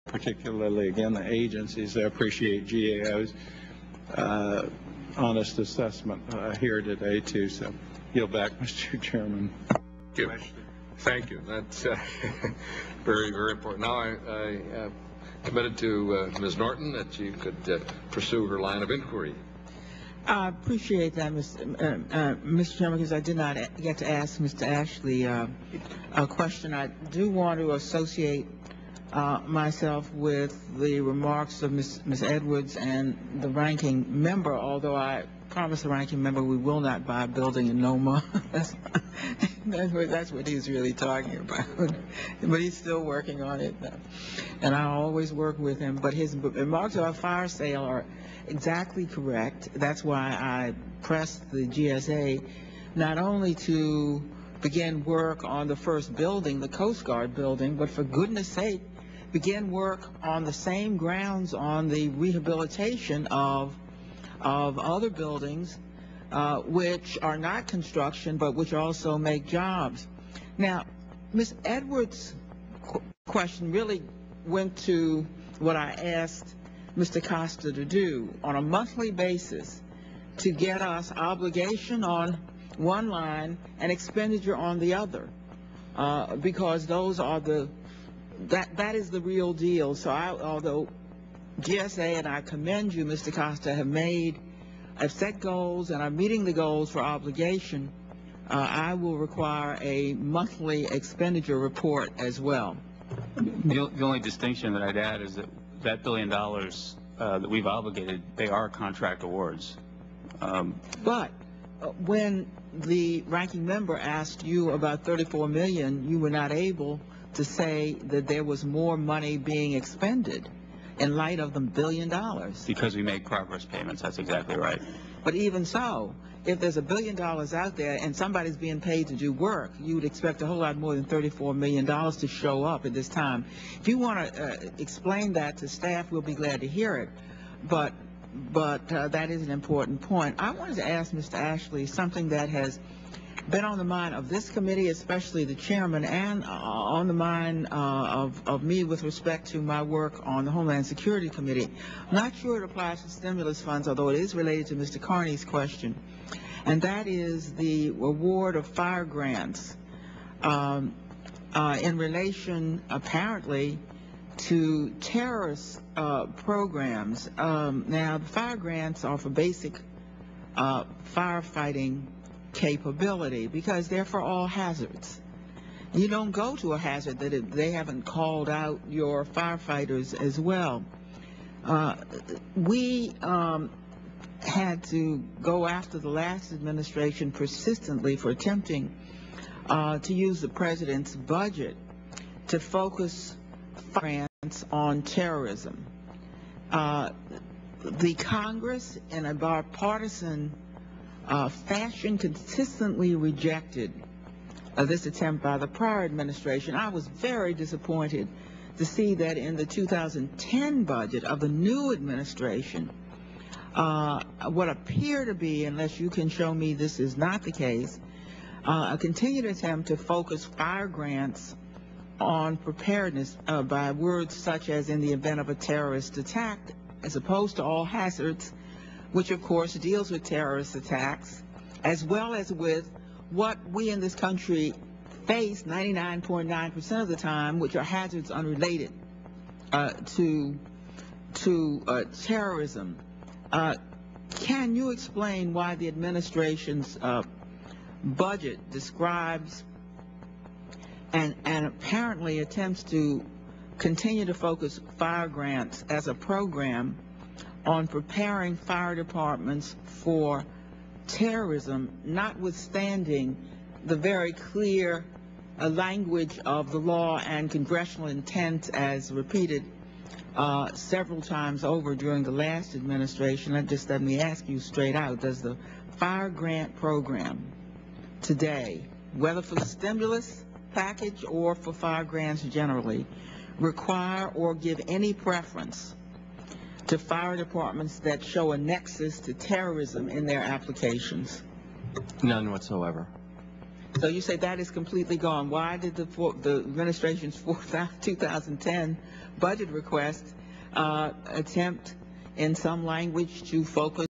particularly, again, the agencies. I appreciate GAO's honest assessment here today, too. So, yield back, Mr. Chairman. Thank you. That's very, very important. Now, I committed to Ms. Norton that she could pursue her line of inquiry. I appreciate that, Mr. Chairman, because I did not get to ask Mr. Ashley a question. I do want to associate myself with the remarks of Ms. Edwards and the ranking member, although I promised the ranking member we will not buy a building in Noma. That's what he's really talking about. But he's still working on it, and I always work with him. But his remarks about fire sale are exactly correct. That's why I pressed the GSA not only to begin work on the first building, the Coast Guard building, but for goodness sake, begin work on the same grounds on the rehabilitation of other buildings which are not construction but which also make jobs. Now, Ms. Edwards' question really went to what I asked Mr. Costa to do on a monthly basis to get us obligation on one line and expenditure on the other, because those are that is the real deal. So although GSA, and I commend you, Mr. Costa, have set goals and are meeting the goals for obligation, I will require a monthly expenditure report as well. The only distinction that I'd add is that $1 billion that we've obligated, they are contract awards. But when the ranking member asked you about $34 million, you were not able to say that there was more money being expended in light of the $1 billion. Because we make progress payments, that's exactly right. But even so, if there's $1 billion out there and somebody's being paid to do work, you would expect a whole lot more than $34 million to show up at this time. If you want to explain that to staff, we'll be glad to hear it. But that is an important point. I wanted to ask Mr. Ashley something that has been on the mind of this committee, especially the chairman, and on the mind of me with respect to my work on the Homeland Security Committee. I'm not sure it applies to stimulus funds, although it is related to Mr. Carney's question, and that is the award of fire grants in relation, apparently, to terrorist programs. Now, the fire grants are for basic firefighting capability because they're for all hazards. You don't go to a hazard that they haven't called out your firefighters as well. We had to go after the last administration persistently for attempting to use the president's budget to focus grants on terrorism. The Congress, in a bipartisan fashion, consistently rejected this attempt by the prior administration. I was very disappointed to see that in the 2010 budget of the new administration, what appear to be, unless you can show me this is not the case, a continued attempt to focus fire grants on preparedness by words such as in the event of a terrorist attack, as opposed to all hazards, which of course deals with terrorist attacks, as well as with what we in this country face 99.9% of the time, which are hazards unrelated to terrorism. Can you explain why the administration's budget describes and apparently attempts to continue to focus fire grants as a program on preparing fire departments for terrorism, notwithstanding the very clear language of the law and congressional intent as repeated several times over during the last administration? Let me ask you straight out, does the fire grant program today, whether for the stimulus package or for fire grants generally, require or give any preference to fire departments that show a nexus to terrorism in their applications? None whatsoever. So you say that is completely gone. Why did the administration's 2010 budget request attempt in some language to focus